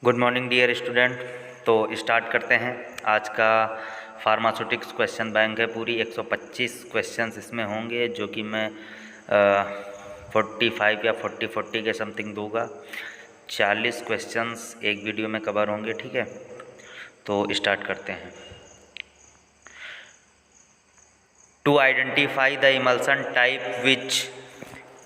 Good morning dear student. तो start करते हैं। आज का फार्मास्यूटिक्स क्वेश्चन बैंक है। पूरी 125 क्वेश्चंस इसमें होंगे, जो कि मैं 45 या 40 के समथिंग दूंगा। 40 क्वेश्चंस एक वीडियो में कवर होंगे, ठीक है। तो स्टार्ट करते हैं। To identify the emulsion type which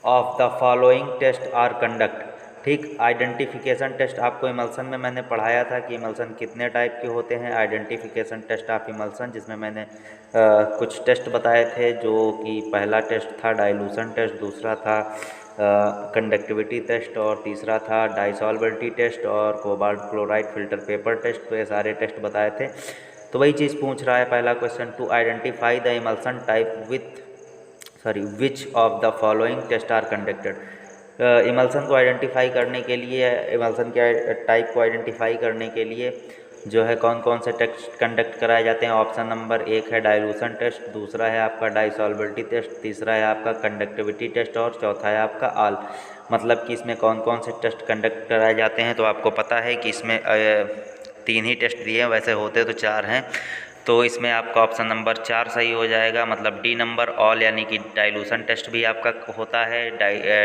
of the following test are conduct. ठीक, आइडेंटिफिकेशन टेस्ट आपको इमल्सन में मैंने पढ़ाया था कि इमल्सन कितने टाइप के होते हैं। आइडेंटिफिकेशन टेस्ट ऑफ इमल्सन, जिसमें मैंने कुछ टेस्ट बताए थे, जो कि पहला टेस्ट था डाइल्यूशन टेस्ट, दूसरा था कंडक्टिविटी टेस्ट, और तीसरा था डाइसॉल्बिलिटी टेस्ट और cobalt chloride filter paper test. तो ये सारे टेस्ट बताए थे। तो वही चीज़ पूछ रहा है पहला question, to identify the emulsion type which of the following test are conducted. Emulsion को आइडेंटिफाई करने के लिए, इमल्सन के टाइप को आइडेंटिफाई करने के लिए जो है कौन कौन से टेस्ट कंडक्ट कराए जाते हैं। ऑप्शन नंबर 1 है डाइल्यूशन टेस्ट, दूसरा है आपका डाइसॉल्बिलिटी टेस्ट, तीसरा है आपका कंडक्टिविटी टेस्ट और चौथा है आपका आल। मतलब कि इसमें कौन कौन से टेस्ट कंडक्ट कराए जाते हैं। तो आपको पता है कि इसमें 3 ही टेस्ट दिए हैं, वैसे होते तो 4 हैं। तो इसमें आपका ऑप्शन नंबर 4 सही हो जाएगा। मतलब डी नंबर ऑल, यानी कि डाइल्यूशन टेस्ट भी आपका होता है,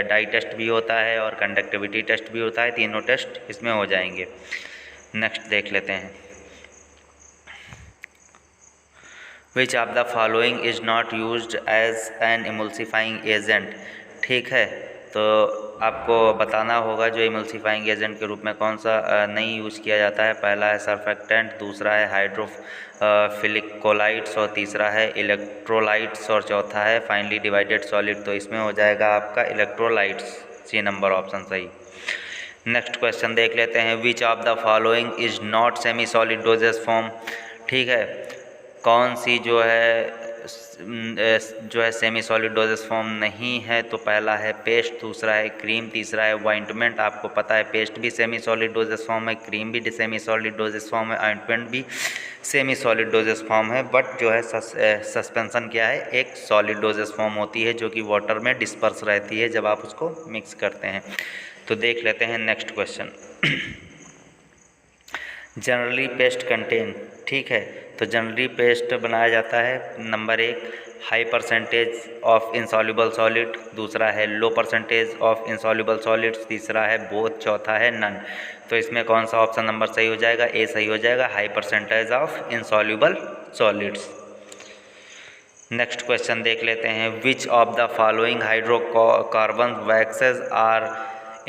डाई टेस्ट भी होता है और कंडक्टिविटी टेस्ट भी होता है। तीनों टेस्ट इसमें हो जाएंगे। नेक्स्ट देख लेते हैं। Which of the following is not used as an emulsifying agent. ठीक है, तो आपको बताना होगा जो इमल्सिफाइंग एजेंट के रूप में कौन सा नहीं यूज़ किया जाता है। पहला है सर्फेक्टेंट, दूसरा है हाइड्रोफिलिक कोलाइड्स और तीसरा है इलेक्ट्रोलाइट्स और चौथा है फाइनली डिवाइडेड सॉलिड। तो इसमें हो जाएगा आपका इलेक्ट्रोलाइट्स, सी नंबर ऑप्शन सही। नेक्स्ट क्वेश्चन देख लेते हैं। Which of the following is not semi solid doses form. ठीक है, कौन सी जो है सेमी सॉलिड डोजेस फॉर्म नहीं है। तो पहला है पेस्ट, दूसरा है क्रीम, तीसरा है ऑइंटमेंट। आपको पता है पेस्ट भी सेमी सॉलिड डोजेस फॉर्म है, क्रीम भी सेमी सॉलिड डोजेस फॉर्म है, ऑइंटमेंट भी सेमी सॉलिड डोजेस फॉर्म है। बट जो है सस्पेंशन क्या है, एक सॉलिड डोजेस फॉर्म होती है, जो कि वाटर में डिस्पर्स रहती है जब आप उसको मिक्स करते हैं। तो देख लेते हैं next question. Generally paste contain. ठीक है, तो जनरली पेस्ट बनाया जाता है number 1 high percentage of insoluble solid, दूसरा है लो परसेंटेज ऑफ इंसॉल्युबल सॉलिड्स, तीसरा है बोथ, चौथा है नन। तो इसमें कौन सा ऑप्शन नंबर सही हो जाएगा, ए सही हो जाएगा, high percentage of insoluble solids. Next question देख लेते हैं। Which of the following hydrocarbon waxes are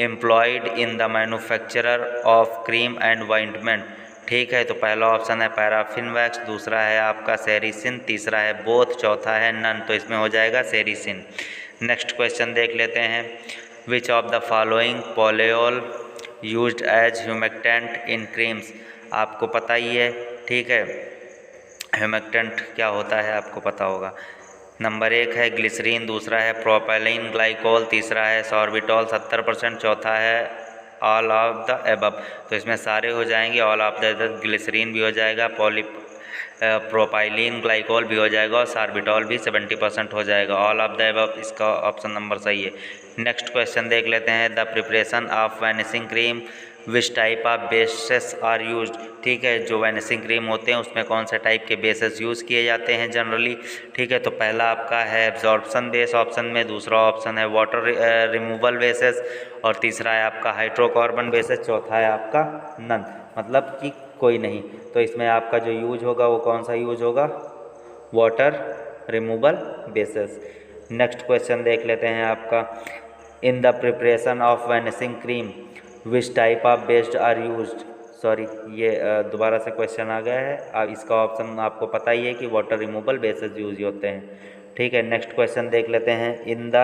employed in the manufacturer of cream and ointment. ठीक है, तो पहला ऑप्शन है पैराफिन वैक्स, दूसरा है आपका सेरिसिन, तीसरा है बोथ, चौथा है नन। तो इसमें हो जाएगा सेरिसिन। नेक्स्ट क्वेश्चन देख लेते हैं। Which of the following polyol used as humectant in creams. आपको पता ही है, ठीक है, ह्यूमेक्टेंट क्या होता है आपको पता होगा। नंबर 1 है ग्लिसरीन, दूसरा है प्रोपेलिन ग्लाइकोल, तीसरा है सॉर्बिटॉल 70%, चौथा है ऑल ऑफ द एबव। तो इसमें सारे हो जाएंगे, ऑल ऑफ द ग्लिसरीन भी हो जाएगा, प्रोपाइलिन ग्लाइकोल भी हो जाएगा और सॉर्बिटॉल भी 70% हो जाएगा। ऑल ऑफ द एबव इसका ऑप्शन नंबर सही है। नेक्स्ट क्वेश्चन देख लेते हैं। The preparation of vanishing cream which type of bases are used. ठीक है, जो वैनिशिंग क्रीम होते हैं उसमें कौन से टाइप के बेसेस यूज़ किए जाते हैं जनरली। ठीक है, तो पहला आपका है एब्जॉर्प्शन बेस ऑप्शन में, दूसरा ऑप्शन है वाटर रिमूवल बेसेस और तीसरा है आपका हाइड्रोकार्बन बेसेस, चौथा है आपका नन, मतलब कि कोई नहीं। तो इसमें आपका जो यूज होगा वो कौन सा यूज होगा, water removal bases. Next question देख लेते हैं आपका। In the preparation of vanishing cream which type of based are used. Sorry, ये दोबारा से क्वेश्चन आ गया है। अब इसका ऑप्शन आपको पता ही है कि वाटर रिमूवल बेसेस यूज होते हैं। ठीक है, नेक्स्ट क्वेश्चन देख लेते हैं। In the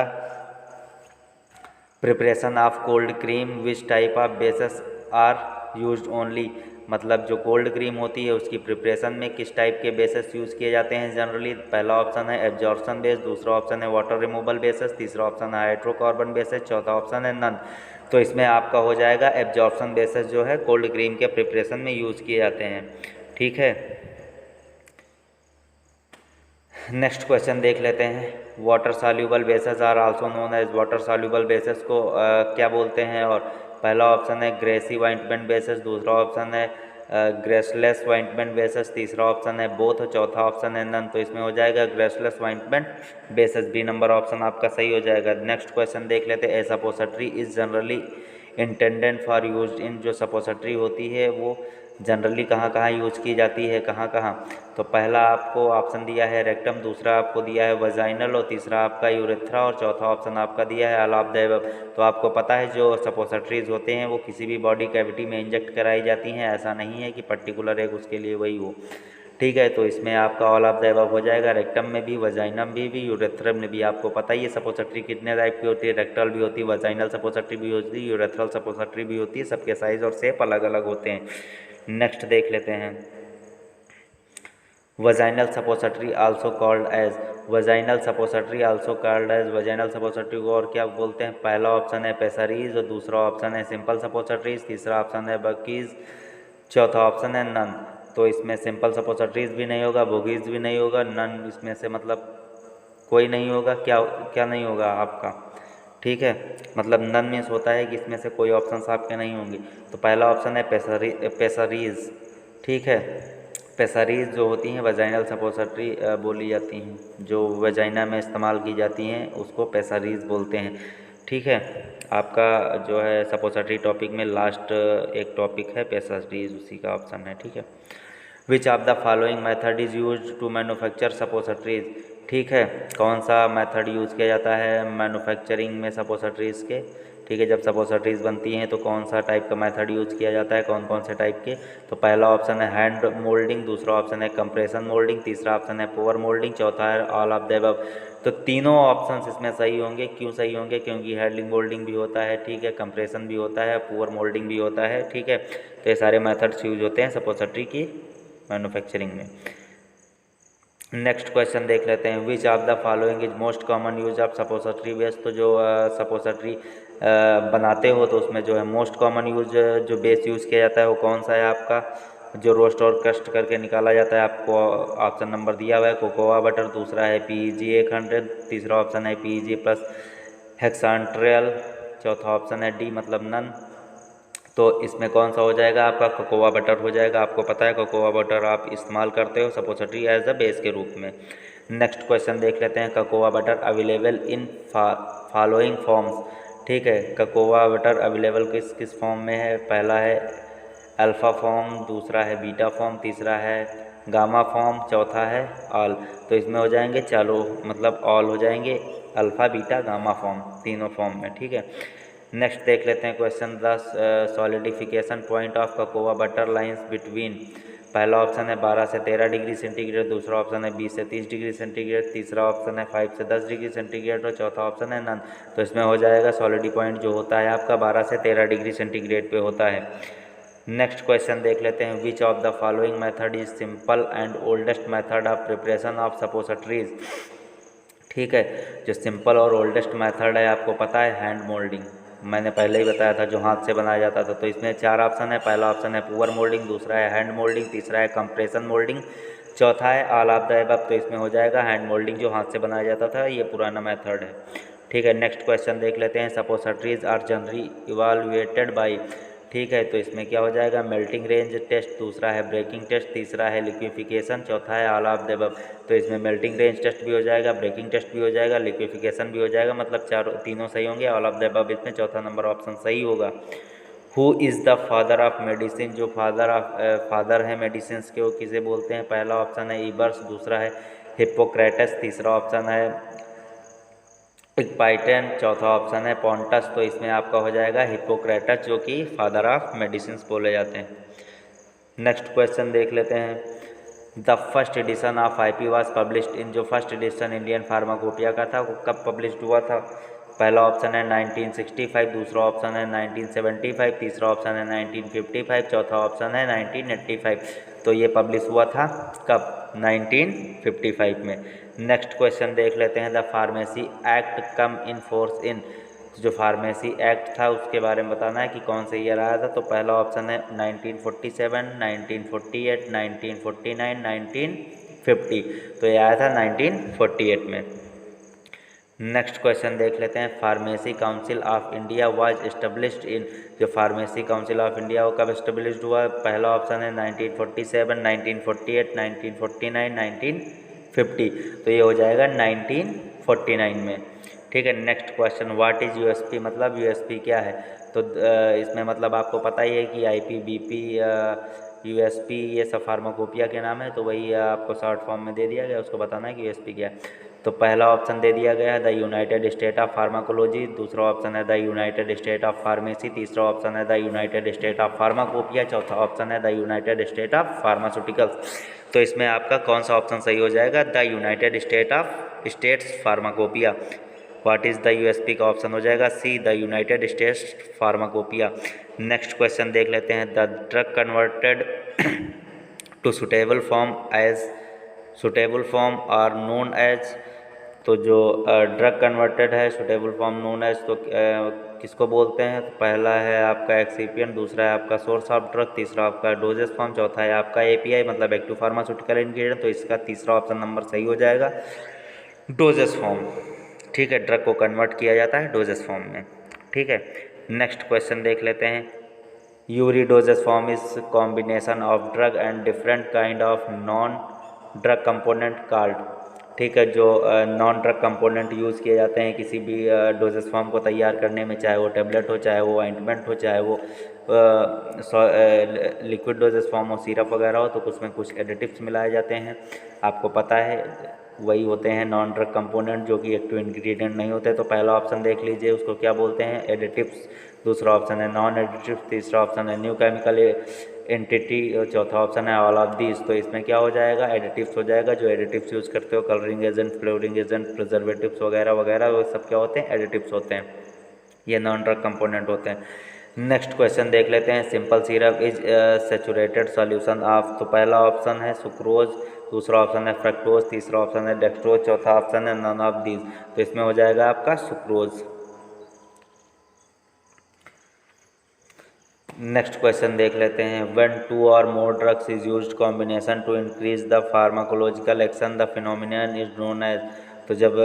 preparation of cold cream which type of bases are used only. मतलब जो कोल्ड क्रीम होती है उसकी प्रिपरेशन में किस टाइप के बेसेस यूज़ किए जाते हैं जनरली। पहला ऑप्शन है एब्जॉर्प्शन बेस, दूसरा ऑप्शन है वाटर रिमूवल बेसेस, तीसरा ऑप्शन है हाइड्रोकार्बन बेसेस, चौथा ऑप्शन है नन। तो इसमें आपका हो जाएगा एब्जॉर्प्शन बेसेस जो है कोल्ड क्रीम के प्रिपरेशन में यूज़ किए जाते हैं। ठीक है, नेक्स्ट क्वेश्चन देख लेते हैं। Water soluble bases are also known as. Water soluble bases को क्या बोलते हैं और पहला ऑप्शन है ग्रेसिव ऑइंटमेंट बेसिस, दूसरा ऑप्शन है ग्रेसलेस ऑइंटमेंट बेसिस, तीसरा ऑप्शन है बोथ, चौथा ऑप्शन है नन। तो इसमें हो जाएगा greaseless ointment bases, B number option आपका सही हो जाएगा। नेक्स्ट क्वेश्चन देख लेते हैं। A suppository is generally intended for use in, जो सपोजिटरी होती है वो जनरली कहाँ कहाँ यूज़ की जाती है, कहाँ कहाँ। तो पहला आपको ऑप्शन दिया है रेक्टम, दूसरा आपको दिया है वजाइनल, और तीसरा आपका यूरेथ्रा, और चौथा ऑप्शन आपका दिया है ऑल ऑफ द अबव। तो आपको पता है जो सपोजिटरीज होते हैं वो किसी भी बॉडी कैविटी में इंजेक्ट कराई जाती हैं, ऐसा नहीं है कि पर्टिकुलर एक उसके लिए वही हो। ठीक है, तो इसमें आपका ऑल ऑफ द अबव हो जाएगा। रेक्टम में भी, वजाइनम में भी, यूरेथ्रम में भी। आपको पता ही है सपोजिटरी कितने टाइप की होती है, रेक्टल भी होती है, वजाइनल सपोजिटरी भी होती है, यूरेथ्रल सपोजिटरी भी होती है, सबके साइज और शेप अलग अलग होते हैं। नेक्स्ट देख लेते हैं। Vaginal suppository also called as, vaginal suppository also called as, vaginal suppository को और क्या बोलते हैं? पहला ऑप्शन है पेसरीज, और दूसरा ऑप्शन है सिंपल सपोजिटरीज, तीसरा ऑप्शन है बकीज, चौथा ऑप्शन है नन। तो इसमें सिंपल सपोजिटरीज भी नहीं होगा, बोगीज भी नहीं होगा, नन इसमें से मतलब कोई नहीं होगा। क्या क्या नहीं होगा आपका? ठीक है, मतलब नन मीन्स होता है कि इसमें से कोई ऑप्शन आपके नहीं होंगे। तो पहला ऑप्शन है पेसरीज। ठीक है, पेसरीज जो होती हैं वजाइनल सपोजिटरी बोली जाती हैं, जो वजाइना में इस्तेमाल की जाती हैं उसको पेसरीज बोलते हैं। ठीक है, आपका जो है सपोजिटरी टॉपिक में लास्ट एक टॉपिक है पेसरीज, उसी का ऑप्शन है। ठीक है, which of the following method is use to manufacture suppositories. ठीक है, कौन सा मेथड यूज़ किया जाता है मैन्युफैक्चरिंग में सपोजिटरीज के? ठीक है, जब सपोजिटरीज बनती हैं तो कौन सा टाइप का मेथड यूज़ किया जाता है, कौन कौन से टाइप के? तो पहला ऑप्शन है हैंड मोल्डिंग, दूसरा ऑप्शन है कंप्रेशन मोल्डिंग, तीसरा ऑप्शन है पावर मोल्डिंग, चौथा है ऑल ऑफ द अबव। तो तीनों ऑप्शंस इसमें सही होंगे। क्यों सही होंगे? क्योंकि हैंड मोल्डिंग भी होता है, ठीक है, कंप्रेशन भी होता है, पावर मोल्डिंग भी होता है। ठीक है, तो ये सारे मेथड्स यूज होते हैं सपोजिटरी की मैन्युफैक्चरिंग में। नेक्स्ट क्वेश्चन देख लेते हैं। Which of the following is most common use of suppository base. तो जो सपोजिटरी बनाते हो तो उसमें जो है मोस्ट कॉमन यूज जो बेस यूज़ किया जाता है वो कौन सा है आपका? जो रोस्ट और क्रस्ट करके निकाला जाता है, आपको ऑप्शन नंबर दिया हुआ है कोकोआ बटर, दूसरा है PEG 100, तीसरा ऑप्शन है PEG प्लस हेक्सांट्रियल, चौथा ऑप्शन है डी मतलब नन। तो इसमें कौन सा हो जाएगा आपका? कोकोआ बटर हो जाएगा। आपको पता है कोकोआ बटर आप इस्तेमाल करते हो सपोजिटरी एज अ बेस के रूप में। नेक्स्ट क्वेश्चन देख लेते हैं। Cocoa butter available in following forms. ठीक है, कोकोआ बटर अवेलेबल किस किस फॉर्म में है? पहला है अल्फ़ा फॉर्म, दूसरा है बीटा फॉर्म, तीसरा है गामा फॉर्म, चौथा है ऑल। तो इसमें हो जाएंगे चारों, मतलब ऑल हो जाएंगे, अल्फ़ा बीटा गामा फॉर्म, तीनों फॉर्म में। ठीक है, नेक्स्ट देख लेते हैं question 10। Solidification point of cocoa butter lines between. पहला ऑप्शन है 12 से 13 डिग्री सेंटीग्रेड, दूसरा ऑप्शन है 20 से 30 डिग्री सेंटीग्रेड, तीसरा ऑप्शन है 5 से 10 डिग्री सेंटीग्रेड, और चौथा ऑप्शन है नन। तो इसमें हो जाएगा सॉलिडी पॉइंट जो होता है आपका 12 से 13 डिग्री सेंटीग्रेड पे होता है। नेक्स्ट क्वेश्चन देख लेते हैं। Which of the following method is simple and oldest method of preparation of suppositories. ठीक है, जो सिंपल और ओल्डेस्ट मेथड है आपको पता है हैंड मोल्डिंग, मैंने पहले ही बताया था, जो हाथ से बनाया जाता था। तो इसमें चार ऑप्शन है। पहला ऑप्शन है पावर मोल्डिंग, दूसरा है हैंड मोल्डिंग, तीसरा है कंप्रेशन मोल्डिंग, चौथा है ऑल ऑफ द अबव। तो इसमें हो जाएगा हैंड मोल्डिंग, जो हाथ से बनाया जाता था, ये पुराना मेथड है। ठीक है, नेक्स्ट क्वेश्चन देख लेते हैं। Suppositories are generally evaluated by. ठीक है, तो इसमें क्या हो जाएगा? मेल्टिंग रेंज टेस्ट, दूसरा है ब्रेकिंग टेस्ट, तीसरा है लिक्विफिकेशन, चौथा है ऑल ऑफ द अबव। तो इसमें मेल्टिंग रेंज टेस्ट भी हो जाएगा, ब्रेकिंग टेस्ट भी हो जाएगा, लिक्विफिकेशन भी हो जाएगा, मतलब तीनों सही होंगे। ऑल ऑफ द अबव इसमें चौथा नंबर ऑप्शन सही होगा। Who is the father of medicine. जो फादर है मेडिसिन के, वो किसे बोलते हैं? पहला ऑप्शन है ईबर्स, दूसरा है हिप्पोक्रेटस, तीसरा ऑप्शन है इक्पाइटन, चौथा ऑप्शन है पॉन्टस। तो इसमें आपका हो जाएगा हिप्पोक्रेटस, जो कि फादर ऑफ मेडिसिन बोले जाते हैं। नेक्स्ट क्वेश्चन देख लेते हैं। The first edition of IP was published in. जो फर्स्ट एडिशन इंडियन फार्माकोपिया का था वो कब पब्लिश्ड हुआ था? पहला ऑप्शन है 1965, दूसरा ऑप्शन है 1975, तीसरा ऑप्शन है 1955, चौथा ऑप्शन है 1985। तो ये पब्लिश हुआ था कब? 1955 में। नेक्स्ट क्वेश्चन देख लेते हैं। The pharmacy act come in force in. जो फार्मेसी एक्ट था उसके बारे में बताना है कि कौन से ईयर आया था। तो पहला ऑप्शन है 1947, 1948, 1949, 1950। तो ये आया था 1948 में। नेक्स्ट क्वेश्चन देख लेते हैं। Pharmacy council of India was established in, जो फार्मेसी काउंसिल ऑफ इंडिया वो कब एस्टेब्लिश्ड हुआ? पहला ऑप्शन है 1947, 1948, 1949, 1950। तो ये हो जाएगा 1949 में। ठीक है। Next question, what is USP, मतलब यूएसपी क्या है? तो इसमें मतलब आपको पता ही है कि आईपीबीपी, यूएसपी ये सब फार्माकोपिया के नाम है, तो वही आपको शॉर्ट फॉर्म में दे दिया गया, उसको बताना है कि यूएसपी क्या है। तो पहला ऑप्शन दे दिया गया है the United State of pharmacology, दूसरा ऑप्शन है the United State of pharmacy, तीसरा ऑप्शन है the United State of pharmacopoeia, चौथा ऑप्शन है the United State of pharmaceuticals. तो इसमें आपका कौन सा ऑप्शन सही हो जाएगा? The United States pharmacopoeia. What is the USP का ऑप्शन हो जाएगा C, the United States pharmacopoeia. Next question देख लेते हैं। The drug converted to suitable form are known as, तो जो ड्रग कन्वर्टेड है सुटेबल फॉर्म नोन एज, तो किसको बोलते हैं? तो पहला है आपका एक्सिपिएंट, दूसरा है आपका सोर्स ऑफ ड्रग, तीसरा आपका डोजेस फॉर्म, चौथा है आपका एपीआई मतलब एक्टिव फार्मास्यूटिकल इंग्रेडिएंट। तो इसका तीसरा ऑप्शन नंबर सही हो जाएगा डोजेस फॉर्म। ठीक है, ड्रग को कन्वर्ट किया जाता है डोजेस फॉर्म में। ठीक है। नेक्स्ट क्वेश्चन देख लेते हैं। Yuri doses form is combination of drug and different kind of non drug component called. ठीक है, जो नॉन ड्रग कंपोनेंट यूज़ किए जाते हैं किसी भी डोजेस फॉर्म को तैयार करने में, चाहे वो टेबलेट हो, चाहे वो ऑइंटमेंट हो, चाहे वो लिक्विड डोजेस फॉर्म हो, सिरप वगैरह हो, तो उसमें कुछ एडिटिव्स मिलाए जाते हैं। आपको पता है वही होते हैं नॉन ड्रग कंपोनेंट जो कि एक्टिव इंग्रेडिएंट नहीं होते। तो पहला ऑप्शन देख लीजिए, उसको क्या बोलते हैं? एडिटिव्स। दूसरा ऑप्शन है नॉन एडिटिव्स, तीसरा ऑप्शन है न्यू केमिकल एंटिटी, और चौथा ऑप्शन है ऑल ऑफ दीज। तो इसमें क्या हो जाएगा? एडिटिव्स हो जाएगा। जो एडिटिव्स यूज़ करते हो, colouring agent, flavouring agent, preservatives वगैरह वगैरह, वो सब क्या होते हैं? एडिटिव्स होते हैं। ये नॉन ड्रग कंपोनेंट होते हैं। नेक्स्ट क्वेश्चन देख लेते हैं। Simple syrup is saturated solution of, तो पहला ऑप्शन है सुक्रोज, दूसरा ऑप्शन है फ्रक्टोज, तीसरा ऑप्शन है डेक्सट्रोज, चौथा ऑप्शन है नन ऑफ दीज। तो इसमें हो जाएगा आपका सुक्रोज। नेक्स्ट क्वेश्चन देख लेते हैं। When two or more drugs is used combination to increase the pharmacological action the phenomenon is known as, तो जब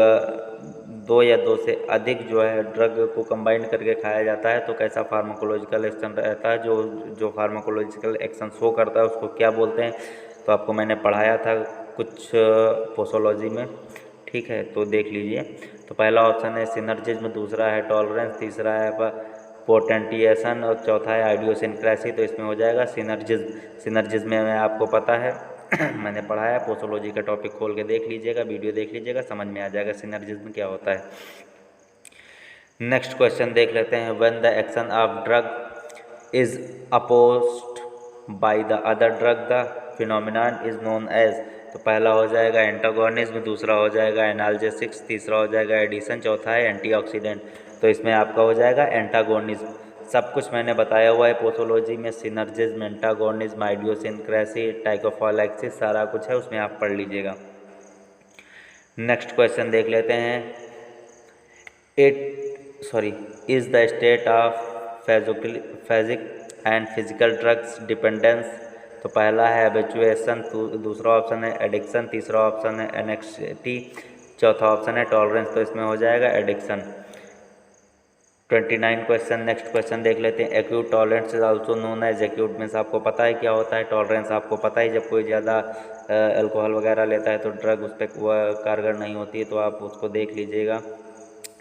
दो या दो से अधिक जो है ड्रग को कंबाइन करके खाया जाता है तो कैसा फार्माकोलॉजिकल एक्शन रहता है? जो फार्माकोलॉजिकल एक्शन शो करता है उसको क्या बोलते हैं? तो आपको मैंने पढ़ाया था कुछ पोसोलॉजी में। ठीक है, तो देख लीजिए। तो पहला ऑप्शन है सिनर्जिज्म, दूसरा है टॉलरेंस, तीसरा है पोटेंटिएशन और चौथा है आइडियोसिनक्रेसी। तो इसमें हो जाएगा सिनर्जिज्म में आपको पता है मैंने पढ़ाया, पोसोलॉजी का टॉपिक खोल के देख लीजिएगा, वीडियो देख लीजिएगा, समझ में आ जाएगा सिनर्जिज्म क्या होता है। नेक्स्ट क्वेश्चन देख लेते हैं। When the action of drug is opposed by the other drug the phenomenon is known as, तो पहला हो जाएगा एंटागोनिज्म, दूसरा हो जाएगा एनाल्जेसिक्स, तीसरा हो जाएगा एडिशन, चौथा है एंटीऑक्सीडेंट। तो इसमें आपका हो जाएगा एंटागोनिज्म। सब कुछ मैंने बताया हुआ है पोसोलॉजी में, सिनर्जिज्म, एंटागोनिज्म, आइडियोसिनक्रेसी, टाइकोफाइलैक्सिस, सारा कुछ है उसमें आप पढ़ लीजिएगा। नेक्स्ट क्वेश्चन देख लेते हैं। Is the state of phasic and physical drugs dependence, तो पहला है हैबिचुएशन, दूसरा ऑप्शन है एडिक्शन, तीसरा ऑप्शन है एनेक्सिटी, चौथा ऑप्शन है टॉलरेंस। तो इसमें हो जाएगा एडिक्शन। 29 क्वेश्चन। नेक्स्ट क्वेश्चन देख लेते हैं। Acute tolerance is also known as, acute means आपको पता है क्या होता है? टॉलरेंस आपको पता ही, जब कोई ज़्यादा अल्कोहल वगैरह लेता है तो ड्रग उस पर कारगर नहीं होती है, तो आप उसको देख लीजिएगा।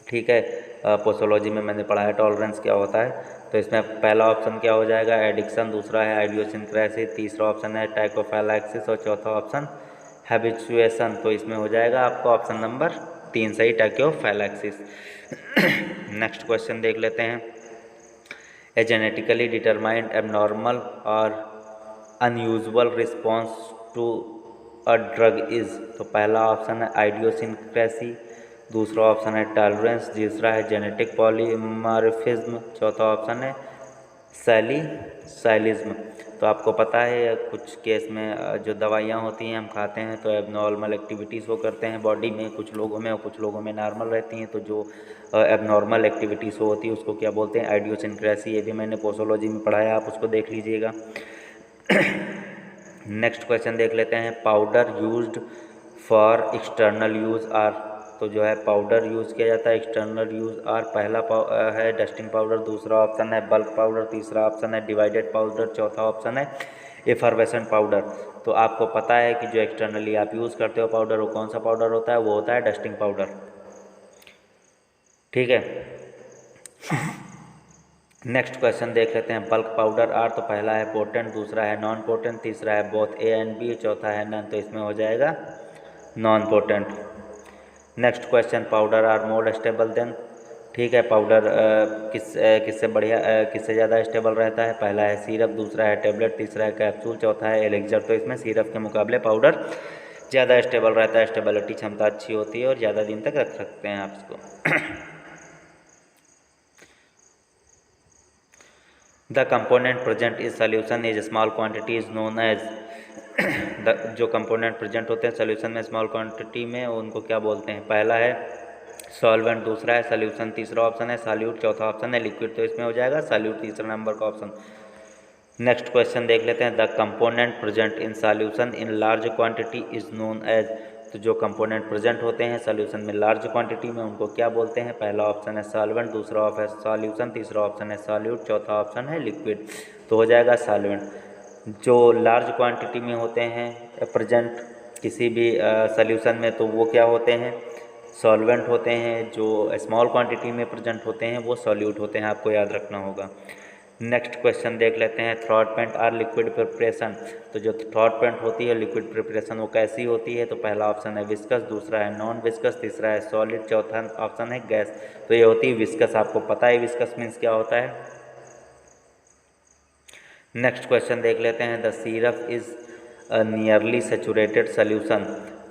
ठीक है, पोसोलॉजी में मैंने पढ़ा है टॉलरेंस क्या होता है। तो इसमें पहला ऑप्शन क्या हो जाएगा? एडिक्शन, दूसरा है आइडियोसिनक्रेसी, तीसरा ऑप्शन है टाइकोफाइलैक्सिस और चौथा ऑप्शन हैबिचुएशन। तो इसमें हो जाएगा आपका ऑप्शन नंबर 3 सही, टाइकोफाइलैक्सिस। नेक्स्ट क्वेश्चन देख लेते हैं। ए जेनेटिकली डिटरमाइंड एबनॉर्मल और unusual response to a drug is, तो पहला ऑप्शन है आइडियोसिनक्रेसी, दूसरा ऑप्शन है टॉलरेंस, तीसरा है जेनेटिक पॉलीमॉर्फिज्म, चौथा ऑप्शन है साइलिज्म। तो आपको पता है कुछ केस में जो दवाइयाँ होती हैं हम खाते हैं तो एबनॉर्मल एक्टिविटीज़ वो करते हैं बॉडी में, कुछ लोगों में और कुछ लोगों में नॉर्मल रहती हैं। तो जो एबनॉर्मल एक्टिविटीज़ होती है उसको क्या बोलते हैं? आइडियोसिनक्रेसी। ये भी मैंने पोसोलॉजी में पढ़ाया, आप उसको देख लीजिएगा। नेक्स्ट क्वेश्चन देख लेते हैं। Powder used for external use are, तो जो है पाउडर यूज़ किया जाता है। एक्सटर्नल यूज़ आर पहला है डस्टिंग पाउडर, दूसरा ऑप्शन है बल्क पाउडर, तीसरा ऑप्शन है डिवाइडेड पाउडर, चौथा ऑप्शन है एफरवेसेंट पाउडर। तो आपको पता है कि जो एक्सटर्नली आप यूज़ करते हो पाउडर वो कौन सा पाउडर होता है, वो होता है डस्टिंग पाउडर। ठीक है, नेक्स्ट क्वेश्चन देख लेते हैं। बल्क पाउडर आर तो पहला है पोटेंट, दूसरा है नॉन पोटेंट, तीसरा है बोथ ए एंड बी, चौथा है नन, तो इसमें हो जाएगा non potent. Next question, powder are more stable then. ठीक है, पाउडर किससे बढ़िया किससे ज़्यादा स्टेबल रहता है, पहला है सिरप, दूसरा है टेबलेट, तीसरा है कैप्सूल, चौथा है एलेक्जर। तो इसमें सिरप के मुकाबले पाउडर ज़्यादा स्टेबल रहता है, स्टेबिलिटी क्षमता अच्छी होती है और ज़्यादा दिन तक रख सकते हैं आप इसको। The component present is solution is small quantity is known as. जो कंपोनेंट प्रेजेंट होते हैं सोल्यूशन में स्मॉल क्वांटिटी में, उनको क्या बोलते हैं, पहला है सॉल्वेंट, दूसरा है सोल्यूशन, तीसरा ऑप्शन है सॉल्यूट, चौथा ऑप्शन है लिक्विड। तो इसमें हो जाएगा सॉल्यूट, तीसरा नंबर का ऑप्शन। नेक्स्ट क्वेश्चन देख लेते हैं। The component present in solution in large quantity is known as. तो जो कंपोनेंट प्रेजेंट होते हैं सॉल्यूशन में लार्ज क्वांटिटी में, उनको क्या बोलते हैं, पहला ऑप्शन है सॉल्वेंट, दूसरा ऑप्शन है सॉल्यूशन, तीसरा ऑप्शन है सॉल्यूट, चौथा ऑप्शन है लिक्विड। तो हो जाएगा सॉल्वेंट। जो लार्ज क्वांटिटी में होते हैं प्रेजेंट किसी भी सॉल्यूशन में, तो वो क्या होते हैं, सॉल्वेंट होते हैं। जो स्मॉल क्वांटिटी में प्रेजेंट होते हैं वो सॉल्यूट होते हैं, आपको याद रखना होगा। नेक्स्ट क्वेश्चन देख लेते हैं। Throat paint are liquid preparation. तो जो थ्रॉट पेंट होती है लिक्विड प्रिपरेशन, वो कैसी होती है, तो पहला ऑप्शन है विस्कस, दूसरा है नॉन विस्कस, तीसरा है सॉलिड, चौथा ऑप्शन है गैस। तो ये होती है विस्कस। आपको पता है विस्कस मीन्स क्या होता है। नेक्स्ट क्वेश्चन देख लेते हैं। The syrup is nearly saturated solution.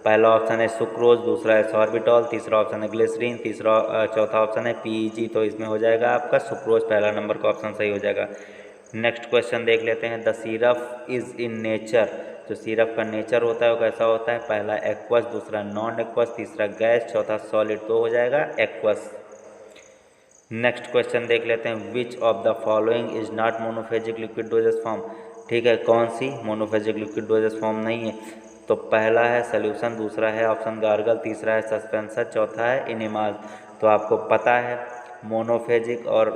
पहला ऑप्शन है सुक्रोज, दूसरा है सॉर्बिटॉल, तीसरा ऑप्शन है ग्लिसरीन, चौथा ऑप्शन है पीईजी। तो इसमें हो जाएगा आपका सुक्रोज, पहला नंबर का ऑप्शन सही हो जाएगा। नेक्स्ट क्वेश्चन देख लेते हैं। The syrup is in nature. जो सिरप का नेचर होता है वो कैसा होता है, पहला एक्वस, दूसरा नॉन एक्वस, तीसरा गैस, चौथा सॉलिड। तो हो जाएगा एक्वस। नेक्स्ट क्वेश्चन देख लेते हैं। Which of the following is not monophasic liquid dosage form. ठीक है, कौन सी मोनोफेजिक लिक्विड डोजेस फॉर्म नहीं है, तो पहला है सोल्यूशन, दूसरा है ऑप्शन गार्गल, तीसरा है सस्पेंशन, चौथा है इनेमाज। तो आपको पता है मोनोफेजिक और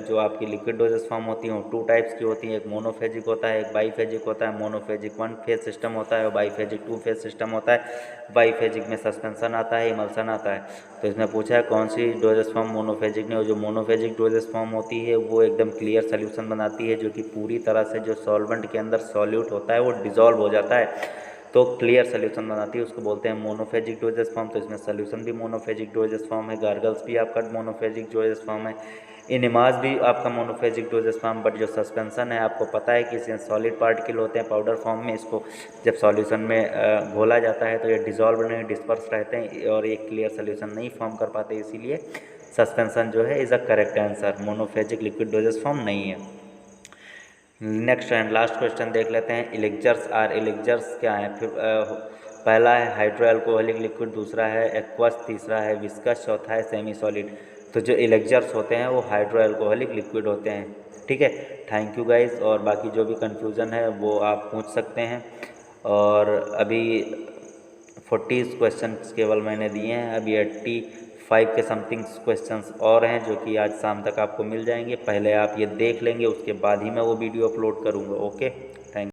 जो आपकी लिक्विड डोजेस फॉर्म होती हैं वो टू टाइप्स की होती हैं। एक मोनोफेजिक होता है, एक बाईफेजिक होता है। मोनोफेजिक वन फेज सिस्टम होता है और बाईफेजिक टू फेज सिस्टम होता है। बाईफेजिक में सस्पेंशन आता है, इमल्सन आता है। तो इसमें पूछा है कौन सी डोजेस फॉर्म मोनोफेजिक ने, और जो मोनोफेजिक डोजेस फॉर्म होती है वो एकदम क्लियर सोल्यूशन बनाती है, जो कि पूरी तरह से जो सॉल्वेंट के अंदर सॉल्यूट होता है वो डिजॉल्व हो जाता है, तो क्लियर सोल्यूशन बनाती है, उसको बोलते हैं मोनोफेजिक डोजेस फॉर्म। तो इसमें सोल्यूशन भी मोनोफेजिक डोजेस फॉर्म है, गार्गल्स भी आपका मोनोफेजिक डोजेस फॉर्म है, इनेमाज भी आपका मोनोफेजिक डोजेस फॉर्म। बट जो सस्पेंशन है आपको पता है कि इसमें सॉलिड पार्टिकल होते हैं पाउडर फॉर्म में, इसको जब सॉल्यूशन में घोला जाता है तो ये डिजॉल्व नहीं, डिस्पर्स रहते हैं और एक क्लियर सोल्यूशन नहीं फॉर्म कर पाते, इसीलिए सस्पेंशन जो है is a correct answer, monophasic liquid dosage form नहीं है। नेक्स्ट एंड लास्ट क्वेश्चन देख लेते हैं। इलेक्जर्स आर, इलेक्जर्स क्या है, फिर पहला है हाइड्रो एल्कोहलिक लिक्विड, दूसरा है एक्वस, तीसरा है विस्कस, चौथा है सेमी सॉलिड। तो जो इलेक्जर्स होते हैं वो हाइड्रो एल्कोहलिक लिक्विड होते हैं। ठीक है, थैंक यू गाइस। और बाकी जो भी कन्फ्यूज़न है वो आप पूछ सकते हैं। और अभी 40 क्वेश्चन केवल मैंने दिए हैं, अभी 85 के समथिंग क्वेश्चंस और हैं जो कि आज शाम तक आपको मिल जाएंगे। पहले आप ये देख लेंगे, उसके बाद ही मैं वो वीडियो अपलोड करूँगा। Okay, thank